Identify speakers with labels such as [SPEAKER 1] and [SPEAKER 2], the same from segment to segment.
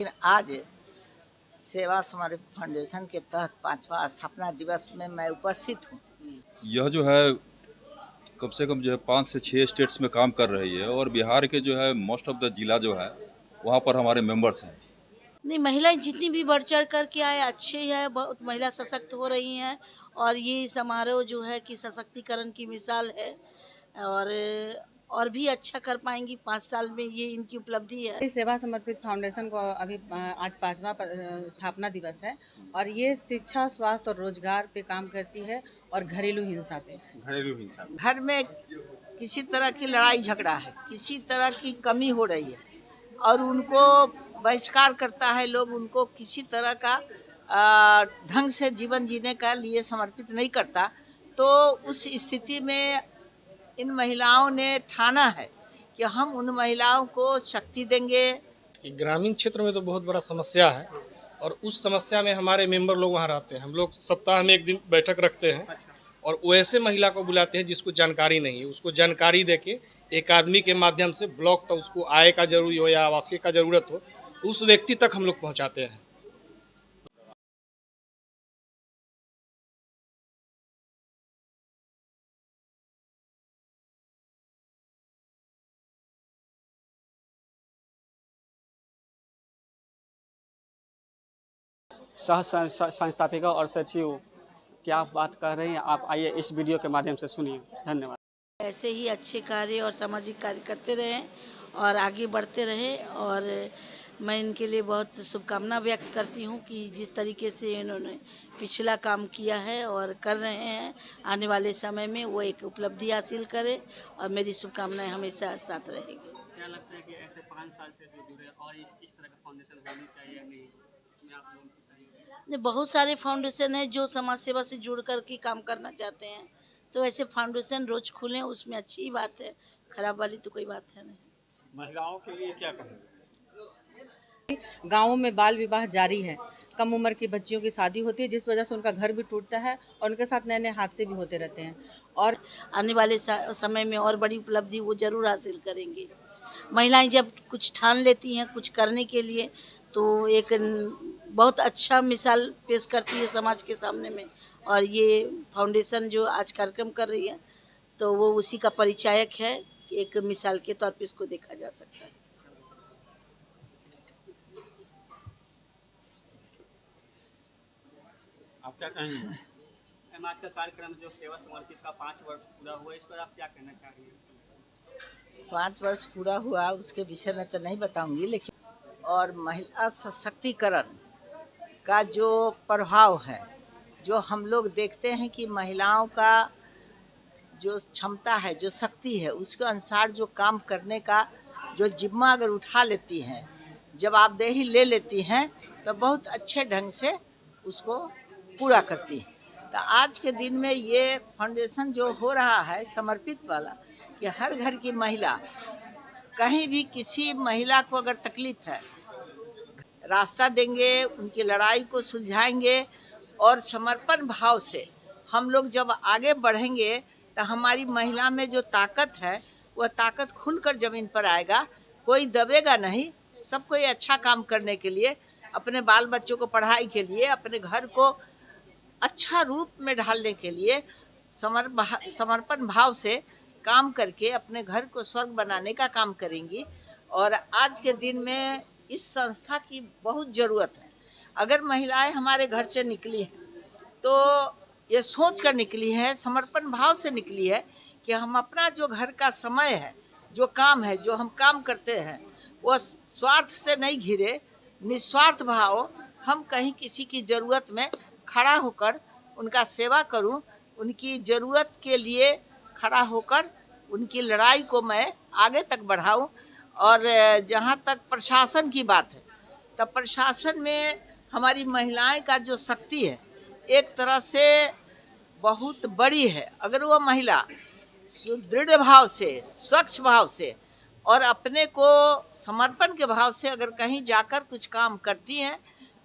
[SPEAKER 1] आज सेवा समर्पित फाउंडेशन के तहत 5वां स्थापना दिवस में मैं उपस्थित हूँ।
[SPEAKER 2] यह जो है कम से कम जो है 5 से 6 स्टेट्स में काम कर रही है और बिहार के जो है मोस्ट ऑफ द जिला जो है वहाँ पर हमारे मेंबर्स हैं।
[SPEAKER 3] नहीं, महिलाएं जितनी भी बढ़ चढ़ कर के आए अच्छे है, बहुत महिला सशक्त हो रही हैं और ये समारोह जो है कि सशक्तिकरण की मिसाल है और भी अच्छा कर पाएंगी। 5 साल में ये इनकी उपलब्धि है।
[SPEAKER 4] सेवा समर्पित फाउंडेशन को अभी आज 5वां स्थापना दिवस है और ये शिक्षा, स्वास्थ्य और रोजगार पे काम करती है और घरेलू हिंसा पे।
[SPEAKER 1] घर में किसी तरह की लड़ाई झगड़ा है, किसी तरह की कमी हो रही है और उनको बहिष्कार करता है, लोग उनको किसी तरह का ढंग से जीवन जीने का लिए समर्पित नहीं करता। तो उस स्थिति में इन महिलाओं ने ठाना है कि हम उन महिलाओं को शक्ति देंगे।
[SPEAKER 5] ग्रामीण क्षेत्र में तो बहुत बड़ा समस्या है और उस समस्या में हमारे मेंबर लोग वहाँ रहते हैं। हम लोग सप्ताह में एक दिन बैठक रखते हैं और वैसे महिला को बुलाते हैं जिसको जानकारी नहीं है, उसको जानकारी देके एक आदमी के माध्यम से ब्लॉक तक उसको आय का जरूरी हो या आवासीय का ज़रूरत हो, उस व्यक्ति तक हम लोग पहुँचाते हैं।
[SPEAKER 6] सह संस्थापिका और सचिव क्या बात कर रही हैं, आप आइए इस वीडियो के माध्यम से सुनिए। धन्यवाद।
[SPEAKER 3] ऐसे ही अच्छे कार्य और सामाजिक कार्य करते रहें और आगे बढ़ते रहें और मैं इनके लिए बहुत शुभकामना व्यक्त करती हूँ कि जिस तरीके से इन्होंने पिछला काम किया है और कर रहे हैं, आने वाले समय में वो एक उपलब्धि हासिल करें और मेरी शुभकामनाएं हमेशा साथ रहेगी।
[SPEAKER 6] क्या लगता है कि ऐसे 5 साल से जो जुड़े और इस तरह का फाउंडेशन होनी चाहिए या नहीं, इसमें आप लोगों की सहयोग?
[SPEAKER 3] बहुत सारे फाउंडेशन हैं जो समाज सेवा से जुड़ कर के काम करना चाहते हैं, तो ऐसे फाउंडेशन रोज खुलें, उसमें अच्छी ही बात है, खराब वाली तो कोई बात है नहीं।
[SPEAKER 5] महिलाओं के लिए क्या कहेंगे?
[SPEAKER 4] गाँवों में बाल विवाह जारी है, कम उम्र की बच्चियों की शादी होती है जिस वजह से उनका घर भी टूटता है और उनके साथ नए नए हादसे भी होते रहते हैं और
[SPEAKER 3] आने वाले समय में और बड़ी उपलब्धि वो जरूर हासिल करेंगे। महिलाएं जब कुछ ठान लेती हैं कुछ करने के लिए, तो एक बहुत अच्छा मिसाल पेश करती है समाज के सामने में। और ये फाउंडेशन जो आज कार्यक्रम कर रही है, तो वो उसी का परिचायक है। एक मिसाल के तौर पे इसको देखा जा सकता है।
[SPEAKER 5] आप क्या कहेंगे?
[SPEAKER 6] मैम, आज का कार्यक्रम जो सेवा समर्पित का 5 वर्ष पूरा हुआ, इस पर आप क्या कहना चाह रही हैं?
[SPEAKER 1] 5 वर्ष पूरा हुआ उसके विषय में तो नहीं बताऊंगी, लेकिन और महिला सशक्तिकरण का जो प्रभाव है, जो हम लोग देखते हैं कि महिलाओं का जो क्षमता है, जो शक्ति है, उसके अनुसार जो काम करने का जो जिम्मा अगर उठा लेती हैं, जवाबदेही ले लेती हैं, तो बहुत अच्छे ढंग से उसको पूरा करती हैं। तो आज के दिन में ये फाउंडेशन जो हो रहा है समर्पित वाला, कि हर घर की महिला, कहीं भी किसी महिला को अगर तकलीफ है, रास्ता देंगे, उनकी लड़ाई को सुलझाएंगे और समर्पण भाव से हम लोग जब आगे बढ़ेंगे तो हमारी महिला में जो ताकत है वह ताकत खुलकर ज़मीन पर आएगा। कोई दबेगा नहीं, सब कोई अच्छा काम करने के लिए, अपने बाल बच्चों को पढ़ाई के लिए, अपने घर को अच्छा रूप में ढालने के लिए समर्पण भाव से काम करके अपने घर को स्वर्ग बनाने का काम करेंगी। और आज के दिन में इस संस्था की बहुत ज़रूरत है। अगर महिलाएं हमारे घर से निकली हैं तो ये सोच कर निकली है, समर्पण भाव से निकली है कि हम अपना जो घर का समय है, जो काम है, जो हम काम करते हैं, वो स्वार्थ से नहीं घिरे, निस्वार्थ भाव, हम कहीं किसी की ज़रूरत में खड़ा होकर उनका सेवा करूं, उनकी ज़रूरत के लिए खड़ा होकर उनकी लड़ाई को मैं आगे तक बढ़ाऊं। और जहां तक प्रशासन की बात है, तब प्रशासन में हमारी महिलाएं का जो शक्ति है एक तरह से बहुत बड़ी है। अगर वो महिला सुदृढ़ भाव से, स्वच्छ भाव से और अपने को समर्पण के भाव से अगर कहीं जाकर कुछ काम करती हैं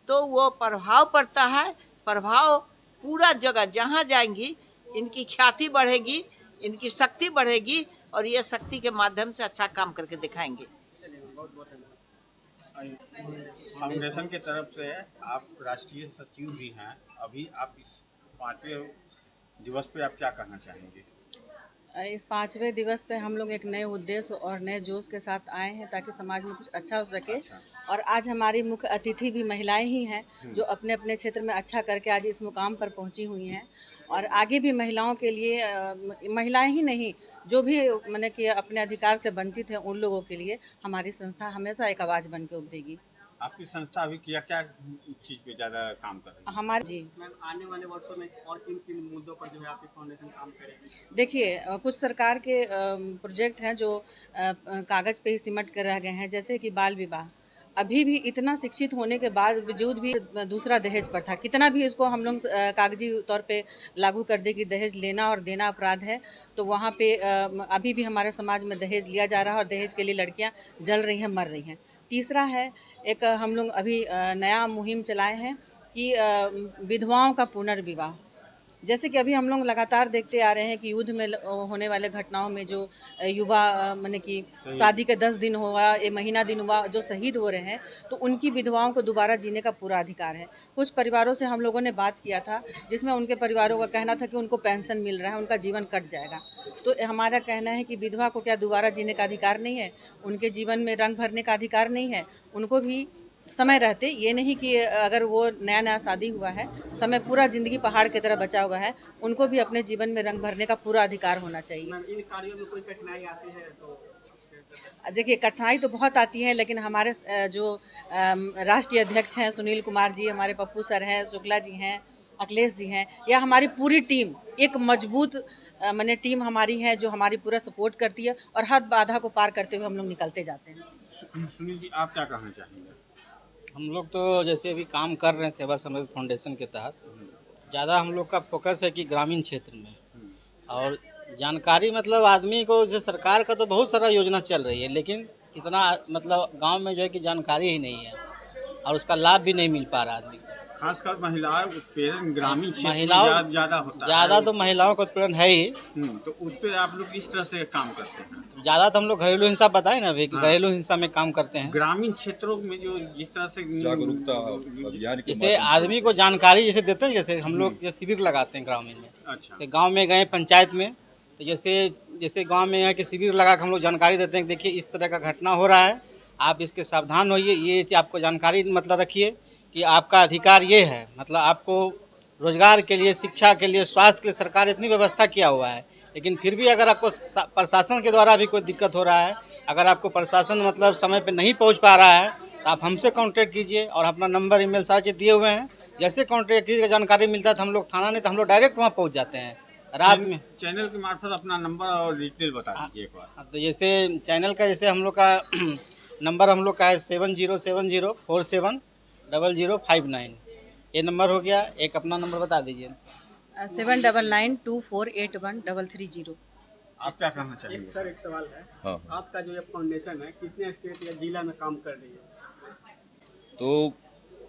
[SPEAKER 1] तो वो प्रभाव पड़ता है। प्रभाव पूरा जगह जहाँ जाएंगी इनकी ख्याति बढ़ेगी, इनकी शक्ति बढ़ेगी और ये शक्ति के माध्यम से अच्छा काम करके दिखाएंगे।
[SPEAKER 6] चलिए, बहुत बहुत धन्यवाद।
[SPEAKER 7] फाउंडेशन की तरफ से आप राष्ट्रीय सचिव भी हैं। अभी आप इस 5वें दिवस पे आप क्या कहना चाहेंगे?
[SPEAKER 4] इस 5वें दिवस पे हम लोग एक नए उद्देश्य और नए जोश के साथ आए हैं ताकि समाज में कुछ अच्छा हो सके। और आज हमारी मुख्य अतिथि भी महिलाएं ही हैं जो अपने अपने क्षेत्र में अच्छा करके आज इस मुकाम पर पहुंची हुई हैं। और आगे भी महिलाओं के लिए महिलाएं ही नहीं, जो भी माने कि अपने अधिकार से वंचित हैं, उन लोगों के लिए हमारी संस्था हमेशा एक आवाज़ बन के उभरेगी।
[SPEAKER 7] आपकी संस्था अभी क्या क्या चीज़ पे ज़्यादा काम कर रही है?
[SPEAKER 4] हमारे जी
[SPEAKER 6] मैम आने वाले वर्षों में और किन किन मुद्दों पर जो है आपकी फाउंडेशन काम करेगी?
[SPEAKER 4] देखिए, कुछ सरकार के प्रोजेक्ट हैं जो कागज़ पे ही सिमट कर रह गए हैं, जैसे कि बाल विवाह। अभी भी इतना शिक्षित होने के बावजूद भी दूसरा दहेज प्रथा, कितना भी इसको हम लोग कागजी तौर पे लागू कर दे कि दहेज लेना और देना अपराध है, तो वहाँ पे अभी भी हमारे समाज में दहेज लिया जा रहा है और दहेज के लिए लड़कियाँ जल रही हैं, मर रही हैं। तीसरा है, एक हम लोग अभी नया मुहिम चलाए हैं कि विधवाओं का पुनर्विवाह। जैसे कि अभी हम लोग लगातार देखते आ रहे हैं कि युद्ध में होने वाले घटनाओं में जो युवा माने कि शादी के 10 दिन हुआ, ये महीना दिन हुआ, जो शहीद हो रहे हैं, तो उनकी विधवाओं को दोबारा जीने का पूरा अधिकार है। कुछ परिवारों से हम लोगों ने बात किया था, जिसमें उनके परिवारों का कहना था कि उनको पेंशन मिल रहा है, उनका जीवन कट जाएगा। तो हमारा कहना है कि विधवा को क्या दोबारा जीने का अधिकार नहीं है? उनके जीवन में रंग भरने का अधिकार नहीं है? उनको भी समय रहते, ये नहीं कि अगर वो नया नया शादी हुआ है, समय पूरा ज़िंदगी पहाड़ की तरह बचा हुआ है, उनको भी अपने जीवन में रंग भरने का पूरा अधिकार होना चाहिए।
[SPEAKER 6] मैम इन कार्यों में कोई कठिनाई आती है तो शेयर कर सकते
[SPEAKER 4] देखिए, कठिनाई तो बहुत आती है, लेकिन हमारे जो राष्ट्रीय अध्यक्ष हैं सुनील कुमार जी, हमारे पप्पू सर हैं, शुक्ला जी हैं, अखिलेश जी हैं, या हमारी पूरी टीम एक मजबूत माने टीम हमारी है जो हमारी पूरा सपोर्ट करती है और हर बाधा को पार करते हुए हम लोग निकलते जाते हैं।
[SPEAKER 7] सुनील जी, आप क्या कहना चाहेंगे?
[SPEAKER 8] हम लोग तो जैसे अभी काम कर रहे हैं सेवा समृद्धि फाउंडेशन के तहत, ज़्यादा हम लोग का फोकस है कि ग्रामीण क्षेत्र में। और जानकारी मतलब आदमी को, जैसे सरकार का तो बहुत सारा योजना चल रही है, लेकिन इतना मतलब गांव में जो है कि जानकारी ही नहीं है और उसका लाभ भी नहीं मिल पा रहा आदमी को।
[SPEAKER 7] खासकर महिलाएं उत्पीड़न ग्रामीण क्षेत्र में
[SPEAKER 8] महिलाओं
[SPEAKER 7] ज़्यादा होता
[SPEAKER 8] ज़्यादा
[SPEAKER 7] है।
[SPEAKER 8] तो महिलाओं का उत्पीड़न है ही।
[SPEAKER 7] तो उस पर आप लोग किस तरह से काम करते हैं?
[SPEAKER 8] ज़्यादा तो हम लोग घरेलू हिंसा बताए ना अभी कि घरेलू हिंसा में काम करते हैं।
[SPEAKER 7] ग्रामीण क्षेत्रों में जो जिस तरह से
[SPEAKER 2] जागरूकता अभियान के
[SPEAKER 8] जैसे
[SPEAKER 2] माध्यम से।
[SPEAKER 8] आदमी को जानकारी जैसे देते हैं, जैसे हम लोग ये शिविर लगाते हैं ग्रामीण में।
[SPEAKER 7] अच्छा,
[SPEAKER 8] जैसे गांव में गए पंचायत में, तो जैसे गांव में है कि शिविर लगा के हम लोग जानकारी देते हैं कि देखिए इस तरह का घटना हो रहा है, आप इसके सावधान होइए, ये आपको जानकारी मतलब रखिए कि आपका अधिकार ये है। मतलब आपको रोजगार के लिए, शिक्षा के लिए, स्वास्थ्य के लिए सरकार इतनी व्यवस्था किया हुआ है, लेकिन फिर भी अगर आपको प्रशासन के द्वारा भी कोई दिक्कत हो रहा है, अगर आपको प्रशासन मतलब समय पे नहीं पहुंच पा रहा है, तो आप हमसे कांटेक्ट कीजिए और अपना नंबर ईमेल सारे चीज़ दिए हुए हैं। जैसे कांटेक्ट कीजिए, जानकारी मिलता है तो हम लोग थाना नहीं तो हम लोग डायरेक्ट वहाँ पहुँच जाते हैं रात में।
[SPEAKER 7] चैनल के मार्फत अपना नंबर और डिटेल बता दीजिए एक बार।
[SPEAKER 8] तो जैसे चैनल का, जैसे हम लोग का नंबर हम लोग का है 7070470059। ये नंबर हो गया। एक अपना नंबर बता दीजिए।
[SPEAKER 4] 7992481330।
[SPEAKER 7] आप क्या कहना चाहेंगे?
[SPEAKER 6] सर एक सवाल है,
[SPEAKER 2] हाँ।
[SPEAKER 6] आपका जो ये फाउंडेशन है कितने स्टेट या जिला में काम कर रही है?
[SPEAKER 2] तो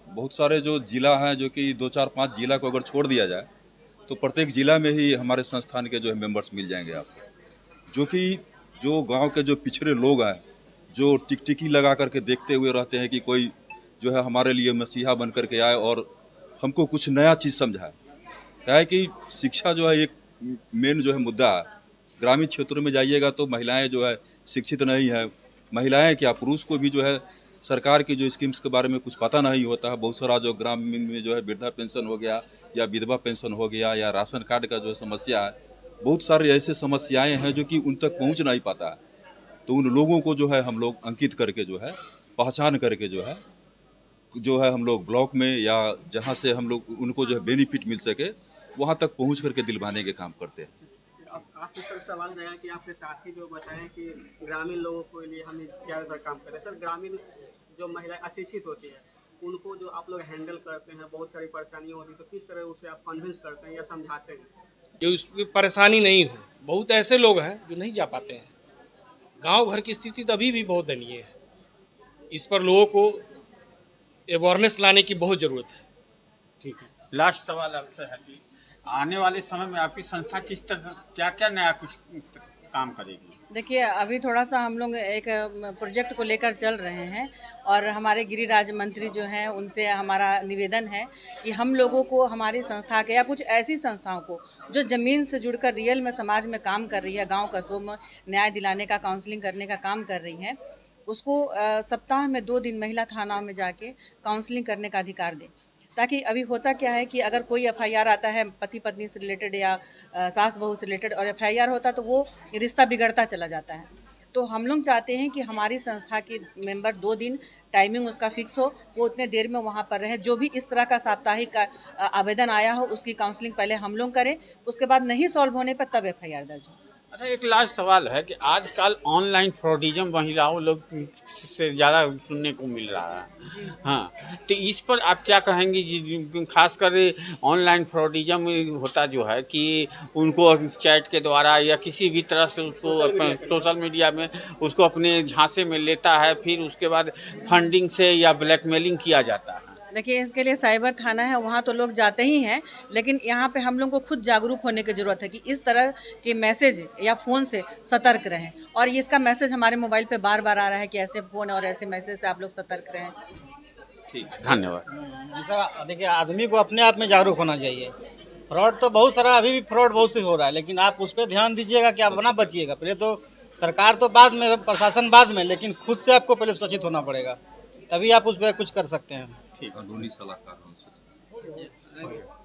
[SPEAKER 2] बहुत सारे जो जिला हैं, जो कि 2-4-5 जिला को अगर छोड़ दिया जाए तो प्रत्येक जिला में ही हमारे संस्थान के जो है मेंबर्स मिल जाएंगे आपको, जो कि जो गांव के जो पिछड़े लोग हैं, जो टिकटिकी लगा करके देखते हुए रहते हैं कि कोई जो है हमारे लिए मसीहा बन करके आए और हमको कुछ नया चीज़ समझाए। क्या है कि शिक्षा जो है एक मेन जो है मुद्दा है। ग्रामीण क्षेत्रों में जाइएगा तो महिलाएं जो है शिक्षित नहीं है। महिलाएं क्या, पुरुष को भी जो है सरकार की जो स्कीम्स के बारे में कुछ पता नहीं होता है। बहुत सारा जो ग्रामीण में जो है वृद्धा पेंशन हो गया या विधवा पेंशन हो गया या राशन कार्ड का जो समस्या है, बहुत सारी ऐसे समस्याएं हैं जो कि उन तक पहुंच नहीं पाता है। तो उन लोगों को जो है हम लोग अंकित करके जो है पहचान करके जो है हम लोग ब्लॉक में या जहाँ से हम लोग उनको जो है बेनिफिट मिल सके वहाँ तक पहुँच करके दिलवाने के काम करते हैं।
[SPEAKER 6] अब आपसे सर सवाल रहेगा कि आपके साथी जो बताएं कि ग्रामीण लोगों के लिए हम ज़्यादातर काम करें। सर ग्रामीण जो महिलाएं अशिक्षित होती है उनको जो आप लोग हैंडल करते हैं, बहुत सारी परेशानियाँ होती है, तो किस तरह उसे आप कन्विंस करते हैं या समझाते हैं?
[SPEAKER 5] जो इसकी परेशानी नहीं हो। बहुत ऐसे लोग हैं जो नहीं जा पाते हैं। गांव घर की स्थिति तो अभी भी बहुत दयनीय है। इस पर लोगों को अवेयरनेस लाने की बहुत ज़रूरत है।
[SPEAKER 7] ठीक है, लास्ट सवाल आपसे है कि आने वाले समय में आपकी संस्था किस तरह क्या क्या नया कुछ काम करेगी?
[SPEAKER 4] देखिए, अभी थोड़ा सा हम लोग एक प्रोजेक्ट को लेकर चल रहे हैं और हमारे गृह राज्य मंत्री जो हैं उनसे हमारा निवेदन है कि हम लोगों को हमारी संस्था के या कुछ ऐसी संस्थाओं को जो ज़मीन से जुड़कर रियल में समाज में काम कर रही है, गांव कस्बों में न्याय दिलाने का, काउंसलिंग करने का काम कर रही है, उसको सप्ताह में 2 दिन महिला थानाओं में जाके काउंसलिंग करने का अधिकार दें। ताकि अभी होता क्या है कि अगर कोई एफआईआर आता है पति पत्नी से रिलेटेड या सास बहू से रिलेटेड और एफआईआर होता तो वो रिश्ता बिगड़ता चला जाता है। तो हम लोग चाहते हैं कि हमारी संस्था के मेंबर 2 दिन टाइमिंग उसका फिक्स हो, वो उतने देर में वहाँ पर रहे। जो भी इस तरह का साप्ताहिक आवेदन आया हो उसकी काउंसलिंग पहले हम लोग करें, उसके बाद नहीं सॉल्व होने पर तब एफआईआर दर्ज हो।
[SPEAKER 7] अच्छा, एक लास्ट सवाल है कि आजकल ऑनलाइन फ्रॉडिज्म महिलाओं लोग से ज़्यादा सुनने को मिल रहा है। हाँ, तो इस पर आप क्या कहेंगी? खासकर ऑनलाइन फ्रॉडिज्म होता जो है कि उनको चैट के द्वारा या किसी भी तरह से उसको सोशल मीडिया में उसको अपने झांसे में लेता है, फिर उसके बाद फंडिंग से या ब्लैकमेलिंग किया जाता है।
[SPEAKER 4] देखिए, इसके लिए साइबर थाना है, वहाँ तो लोग जाते ही हैं, लेकिन यहाँ पे हम लोग को खुद जागरूक होने की ज़रूरत है कि इस तरह के मैसेज या फ़ोन से सतर्क रहें। और इसका मैसेज हमारे मोबाइल पे बार बार आ रहा है कि ऐसे फ़ोन और ऐसे मैसेज से आप लोग सतर्क रहें।
[SPEAKER 7] ठीक, धन्यवाद।
[SPEAKER 8] ऐसा देखिए, आदमी को अपने आप में जागरूक होना चाहिए। फ्रॉड तो बहुत सारा, अभी भी फ्रॉड बहुत से हो रहा है, लेकिन आप उस पर ध्यान दीजिएगा कि आप अपना बचिएगा। पहले तो सरकार तो बाद में, प्रशासन बाद में, लेकिन खुद से आपको पहले सचेत होना पड़ेगा, तभी आप उस पर कुछ कर सकते हैं।
[SPEAKER 2] कानूनी सलाहकार हमसे।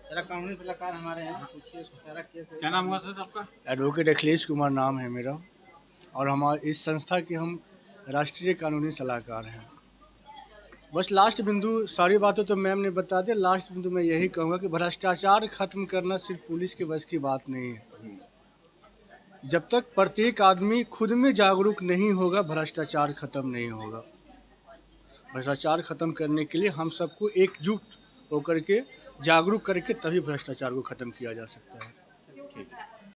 [SPEAKER 8] जरा कानूनी सलाहकार हमारे हैं, पूछिए सारा केस है।
[SPEAKER 7] क्या नाम हुआ सर आपका?
[SPEAKER 9] एडवोकेट अखिलेश कुमार नाम है मेरा, और हमारे इस संस्था के हम राष्ट्रीय कानूनी सलाहकार हैं। बस लास्ट बिंदु, सारी बातें तो मैम ने बता दी, लास्ट बिंदु मैं यही कहूँगा कि भ्रष्टाचार खत्म करना सिर्फ पुलिस के बस की बात नहीं है। जब तक प्रत्येक आदमी खुद में जागरूक नहीं होगा, भ्रष्टाचार खत्म नहीं होगा। भ्रष्टाचार खत्म करने के लिए हम सबको एकजुट होकर के, जागरूक करके, तभी भ्रष्टाचार को खत्म किया जा सकता है।
[SPEAKER 7] ठीक है।